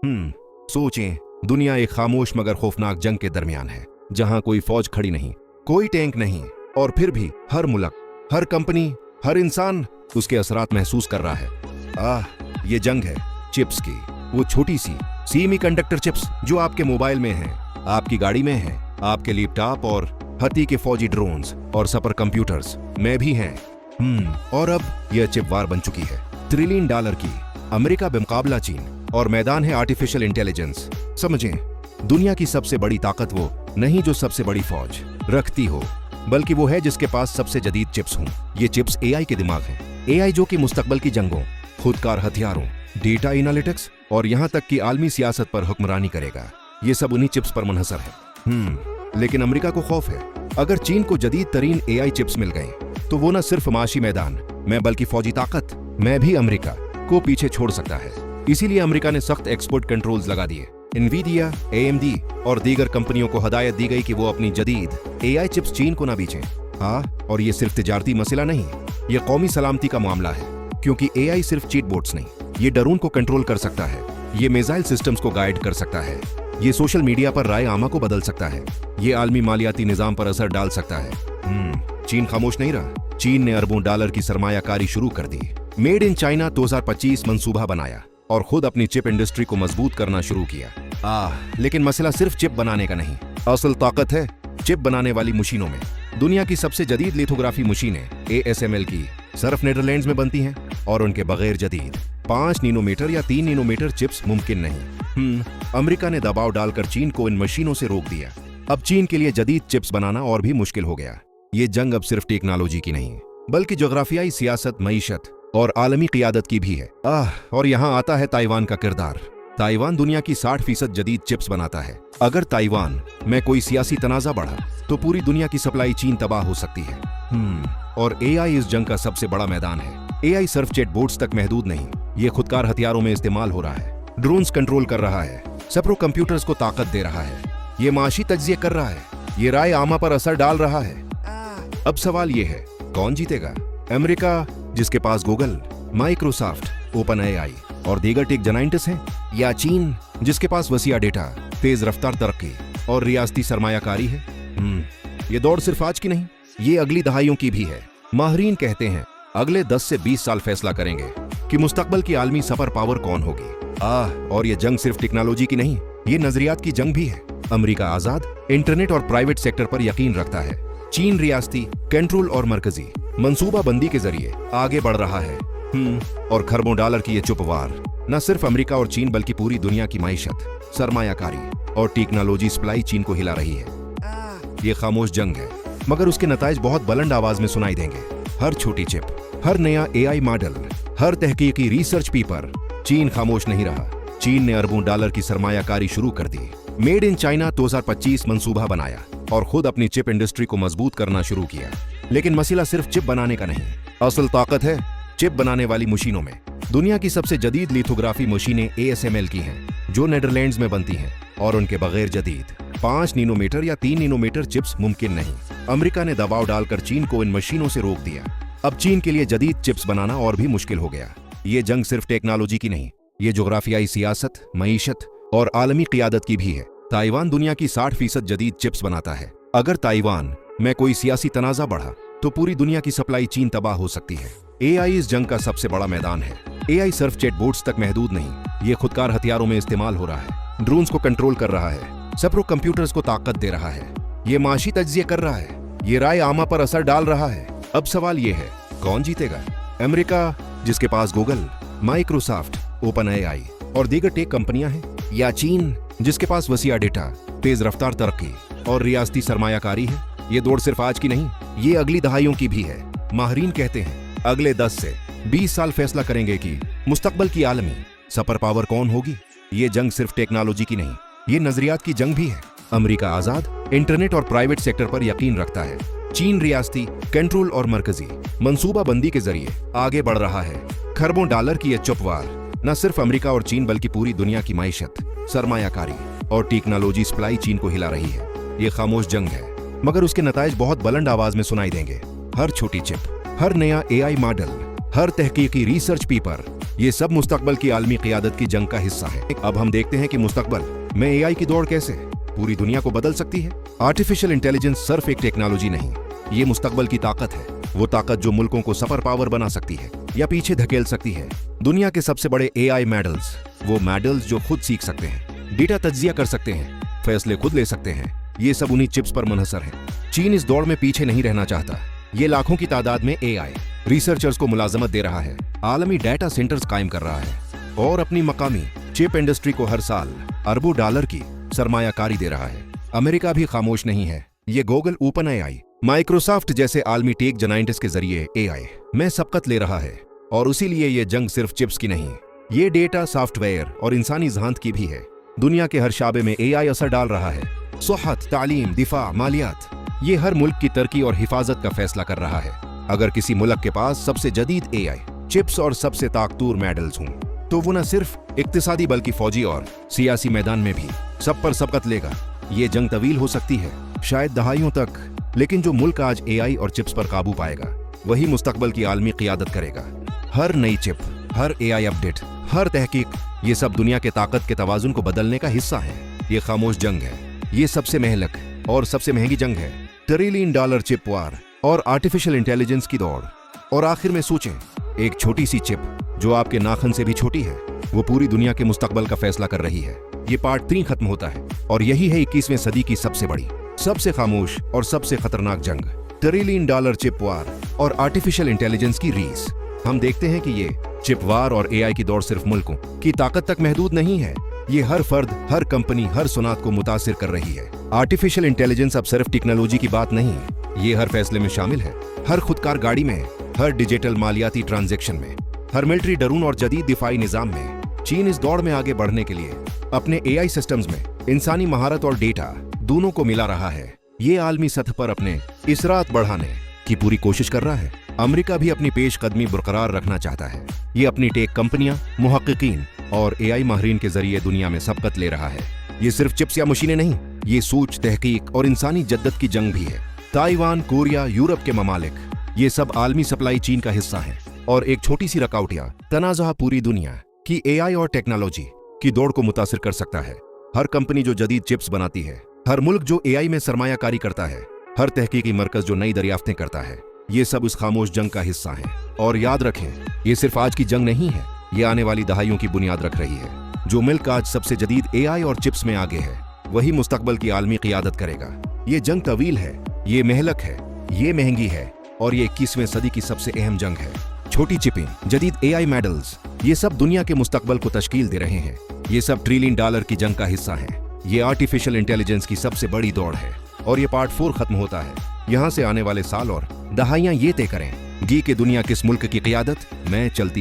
सोचें, दुनिया एक खामोश मगर खौफनाक जंग के दरमियान है, जहां कोई फौज खड़ी नहीं, कोई टैंक नहीं, और फिर भी हर मुल्क, हर कंपनी, हर इंसान उसके असरात महसूस कर रहा है। ये जंग है चिप्स की, वो छोटी सी सेमीकंडक्टर चिप्स जो आपके मोबाइल में हैं, आपकी गाड़ी में हैं, आपके लैपटॉप और हत्ती के फौजी ड्रोन्स और सुपर कंप्यूटर्स में भी हैं। और अब यह चिप वार बन चुकी है, $1 ट्रिलियन की। अमेरिका बेमुकाबला चीन, और मैदान है आर्टिफिशियल इंटेलिजेंस। समझें, दुनिया की सबसे बड़ी ताकत वो नहीं जो सबसे बड़ी फौज रखती हो, बल्कि वो है जिसके पास सबसे जदीद चिप्स हों। ये चिप्स एआई के दिमाग हैं, एआई जो कि मुस्तकबल की जंगों, खुदकार हथियारों, डेटा एनालिटिक्स और यहाँ तक कि आलमी सियासत पर हुक्मरानी करेगा। ये सब उन्हीं चिप्स पर मुनहसर है। लेकिन अमेरिका को खौफ है, अगर चीन को जदीद तरीन एआई चिप्स मिल गए तो वो न सिर्फ माशी मैदान में बल्कि फौजी ताकत में भी अमेरिका को पीछे छोड़ सकता है। इसीलिए अमेरिका ने सख्त एक्सपोर्ट कंट्रोल्स लगा दिए। एनवीडिया, AMD और दीगर कंपनियों को हदायत दी गई कि वो अपनी जदीद एआई चिप्स चीन को ना बेचें। और ये सिर्फ तिजारती मसला नहीं, ये कौमी सलामती का मामला है, क्योंकि एआई सिर्फ चीट बोट्स नहीं, ये ड्रोन को कंट्रोल कर सकता है, ये मिसाइल सिस्टम्स को गाइड कर सकता है, ये सोशल मीडिया पर राय आमा को बदल सकता है, ये आलमी मालियाती निजाम पर असर डाल सकता है। चीन खामोश नहीं रहा। चीन ने अरबों डॉलर की सरमायाकारी शुरू कर दी, मेड इन चाइना 2025 मंसूबा बनाया और खुद अपनी चिप इंडस्ट्री को मजबूत करना शुरू किया। लेकिन मसला सिर्फ चिप बनाने का नहीं, असल ताकत है चिप बनाने वाली मशीनों में। दुनिया की सबसे जदीद लिथोग्राफी मशीनें ASML की सिर्फ नीदरलैंड्स में बनती हैं, और उनके बगैर जदीद 5 नैनोमीटर या 3 नैनोमीटर चिप्स मुमकिन नहीं। अमेरिका ने दबाव डालकर चीन को इन मशीनों से रोक दिया। अब चीन के लिए जदीद चिप्स बनाना और भी मुश्किल हो गया। ये जंग अब सिर्फ टेक्नोलॉजी की नहीं, बल्कि जोग्राफियाई सियासत, मईशत और आलमी क़ियादत की भी है। और यहाँ आता है ताइवान का किरदार। ताइवान दुनिया की 60% जदीद चिप्स बनाता है। अगर ताइवान में कोई सियासी तनाज़ा बढ़ा तो पूरी दुनिया की सप्लाई चीन तबाह हो सकती है। और एआई इस जंग का सबसे बड़ा मैदान है। एआई सिर्फ चैट बोट्स तक महदूद नहीं, ये खुदकार हथियारों में इस्तेमाल हो रहा है, ड्रोन्स कंट्रोल कर रहा है, सुपर कंप्यूटर्स को ताकत दे रहा है, ये माशी तज्जिया कर रहा है, ये राय आमा पर असर डाल रहा है। अब सवाल ये है, कौन जीतेगा? अमेरिका जिसके पास गूगल, माइक्रोसॉफ्ट, OpenAI और दीगर टेक जायंट्स हैं, या चीन जिसके पास वसीआ डेटा, तेज रफ्तार तरक्की और रियासती सरमायाकारी है? ये दौड़ सिर्फ आज की नहीं, ये अगली दहाइयों की भी है। माहरीन कहते हैं अगले 10 से 20 साल फैसला करेंगे कि मुस्तकबल की आलमी सुपर पावर कौन होगी। और ये जंग सिर्फ टेक्नोलॉजी की नहीं, ये नजरियात की जंग भी है। अमेरिका आजाद इंटरनेट और प्राइवेट सेक्टर पर यकीन रखता है, चीन रियासती कंट्रोल और मरकजी मंसूबा बंदी के जरिए आगे बढ़ रहा है। और खरबों डॉलर की ये चुप वार न सिर्फ अमेरिका और चीन बल्कि पूरी दुनिया की माइशत, सरमायाकारी और टेक्नोलॉजी सप्लाई चीन को हिला रही है। ये खामोश जंग है, मगर उसके नताइज बहुत बुलंद आवाज में सुनाई देंगे। हर छोटी चिप, हर नया एआई मॉडल, हर तहकीकी रिसर्च पेपर, चीन खामोश नहीं रहा। चीन ने अरबों डॉलर की सरमायाकारी शुरू कर दी, मेड इन चाइना 2025 मंसूबा बनाया और खुद अपनी चिप इंडस्ट्री को मजबूत करना शुरू किया। लेकिन मसला सिर्फ चिप बनाने का नहीं, असल ताकत है चिप बनाने वाली मशीनों में। दुनिया की सबसे जदीद लिथोग्राफी मशीनें ASML की हैं, जो नीदरलैंड्स में बनती हैं, और उनके बगैर जदीद 5 नैनोमीटर या 3 नैनोमीटर चिप्स मुमकिन नहीं। अमेरिका ने दबाव डालकर चीन को इन मशीनों से रोक दिया। अब चीन के लिए जदीद चिप्स बनाना और भी मुश्किल हो गया। ये जंग सिर्फ टेक्नोलॉजी की नहीं, ये जोग्राफियाई सियासत, मईशत और आलमी क़ियादत की भी है। ताइवान दुनिया की 60% जदीद चिप्स बनाता है। अगर ताइवान में कोई सियासी तनाज़ा बढ़ा तो पूरी दुनिया की सप्लाई चीन तबाह हो सकती है। एआई इस जंग का सबसे बड़ा मैदान है। एआई सिर्फ चैट बोट्स तक महदूद नहीं, ये खुदकार हथियारों में इस्तेमाल हो रहा है, ड्रोन्स को कंट्रोल कर रहा है, सुपर कंप्यूटर्स को ताकत दे रहा है, ये माशी तज्जिया कर रहा है, ये राय आमा पर असर डाल रहा है। अब सवाल ये है, कौन जीतेगा? अमेरिका जिसके पास गूगल, माइक्रोसॉफ्ट, OpenAI और दीगर टेक कंपनियां हैं, या चीन जिसके पास वसीआ डेटा, तेज रफ्तार तरक्की और रियासती सरमायाकारी है? ये दौड़ सिर्फ आज की नहीं, ये अगली दहाइयों की भी है। माहरीन कहते हैं अगले 10 से 20 साल फैसला करेंगे कि मुस्तकबल की आलमी सुपर पावर कौन होगी। ये जंग सिर्फ टेक्नोलॉजी की नहीं, ये नजरियात की जंग भी है। अमेरिका आजाद इंटरनेट और प्राइवेट सेक्टर पर यकीन रखता है, चीन रियासती कंट्रोल और मरकजी मंसूबा बंदी के जरिए आगे बढ़ रहा है। खरबों डॉलर की यह चुप वार न सिर्फ अमेरिका और चीन बल्कि पूरी दुनिया की माइशत, सरमायाकारी और टेक्नोलॉजी सप्लाई चीन को हिला रही है। ये खामोश जंग है, मगर उसके नताइज बहुत बुलंद आवाज में सुनाई देंगे। हर छोटी चिप, हर नया एआई मॉडल, हर तहकीकी रिसर्च पेपर, ये सब मुस्तकबल की आलमी क़ियादत की जंग का हिस्सा है। अब हम देखते हैं कि मुस्तकबल में एआई की दौड़ कैसे पूरी दुनिया को बदल सकती है। आर्टिफिशियल इंटेलिजेंस सिर्फ एक टेक्नोलॉजी नहीं, ये मुस्तकबल की ताकत है। वो ताकत जो मुल्कों को सुपर पावर बना सकती है या पीछे धकेल सकती है। दुनिया के सबसे बड़े एआई मॉडल्स, वो मॉडल्स जो खुद सीख सकते हैं, डेटा तज्जिया कर सकते हैं, फैसले खुद ले सकते हैं, ये सब उन्हीं चिप्स पर मुनहसर है। चीन इस दौड़ में पीछे नहीं रहना चाहता। ये लाखों की तादाद में एआई रिसर्चर्स को मुलाजमत दे रहा है, आलमी डाटा सेंटर्स कायम कर रहा है और अपनी मकामी चिप इंडस्ट्री को हर साल अरबों डॉलर की सरमायाकारी दे रहा है। अमेरिका भी खामोश नहीं है। ये गूगल, ओपन एआई, माइक्रोसॉफ्ट जैसे आलमी टेक जायंट्स के जरिए एआई में सबकत ले रहा है। और इसीलिए ये जंग सिर्फ चिप्स की नहीं, ये डेटा, सॉफ्टवेयर और इंसानी जहानत की भी है। दुनिया के हर शाबे में एआई असर डाल रहा है। सेहत, तालीम, दिफा, मालियात, ये हर मुल्क की तरक्की और हिफाजत का फैसला कर रहा है। अगर किसी मुल्क के पास सबसे जदीद एआई चिप्स और सबसे ताकतवर मॉडल्स हों, तो वो न सिर्फ इक्तिसादी बल्कि फौजी और सियासी मैदान में भी सब पर सबकत लेगा। ये जंग तवील हो सकती है, शायद दहाइयों तक, लेकिन जो मुल्क आज एआई और चिप्स पर काबू पाएगा, वही मुस्तकबल की आलमी क़ियादत करेगा। हर नई चिप, हर एआई अपडेट, हर तहकीक, ये सब दुनिया के ताकत के तवाजुन को बदलने का हिस्सा है। ये खामोश जंग है, ये सबसे महलक और सबसे महंगी जंग है। ट्रिलियन डॉलर चिप वार और आर्टिफिशियल इंटेलिजेंस की दौड़। और आखिर में सोचें, एक छोटी सी चिप जो आपके नाखून से भी छोटी है, वो पूरी दुनिया के मुस्तकबल का फैसला कर रही है। ये पार्ट 3 खत्म होता है और यही है 21वीं सदी की सबसे बड़ी, सबसे खामोश और सबसे खतरनाक जंग, ट्रिलियन डॉलर चिप वार और आर्टिफिशियल इंटेलिजेंस की रेस। हम देखते हैं कि ये चिप वार और एआई की दौड़ सिर्फ मुल्कों की ताकत तक महदूद नहीं है। ये हर फर्द, हर कंपनी, हर सुनात को मुतासिर कर रही है। आर्टिफिशियल इंटेलिजेंस अब सिर्फ टेक्नोलॉजी की बात नहीं है, ये हर फैसले में शामिल है। हर खुदकार गाड़ी में, हर डिजिटल मालियाती ट्रांजैक्शन में, हर मिलिट्री ड्रोन और जदीद दिफाई निजाम में। चीन इस दौड़ में आगे बढ़ने के लिए अपने एआई सिस्टम्स में इंसानी महारत और डेटा दोनों को मिला रहा है। ये आलमी सतह पर अपने इसरात बढ़ाने की पूरी कोशिश कर रहा है। अमेरिका भी अपनी पेशकदमी बरकरार रखना चाहता है। ये अपनी टेक कंपनियां, मुहक्किकीन और एआई माहिरीन के जरिए दुनिया में सबकत ले रहा है। ये सिर्फ चिप्स या मशीनें नहीं, ये सोच, तहकीक और इंसानी जद्दत की जंग भी है। ताइवान, कोरिया, यूरोप के ममालिक, ये सब आलमी सप्लाई चीन का हिस्सा है। और एक छोटी सी रकावटिया तनाज़ा पूरी दुनिया की एआई और टेक्नोलॉजी की दौड़ को मुतासिर कर सकता है। हर कंपनी जो जदीद चिप्स बनाती है, हर मुल्क जो एआई में सरमायाकारी करता है, हर तहकीकी मरकज जो नई दरियाफ्तें करता है, ये सब उस खामोश जंग का हिस्सा है। और याद रखें, ये सिर्फ आज की जंग नहीं है, ये आने वाली दहाइयों की बुनियाद रख रही है। जो मुल्क आज सबसे जदीद एआई और चिप्स में आगे है, वही मुस्तकबल की आलमी क़ियादत करेगा। ये जंग तवील है, ये महलक है, ये महंगी है और ये 21वीं सदी की सबसे अहम जंग है। छोटी चिपें, जदीद एआई मॉडल्स, ये सब दुनिया के मुस्तकबल को तश्कील दे रहे हैं। ये सब ट्रिलियन डॉलर की जंग का हिस्सा है। ये आर्टिफिशियल इंटेलिजेंस की सबसे बड़ी दौड़ है और ये पार्ट 4 खत्म होता है। यहाँ से आने वाले साल और दहाइयाँ ये तय करें गी कि दुनिया किस मुल्क की क़ियादत में चलती है।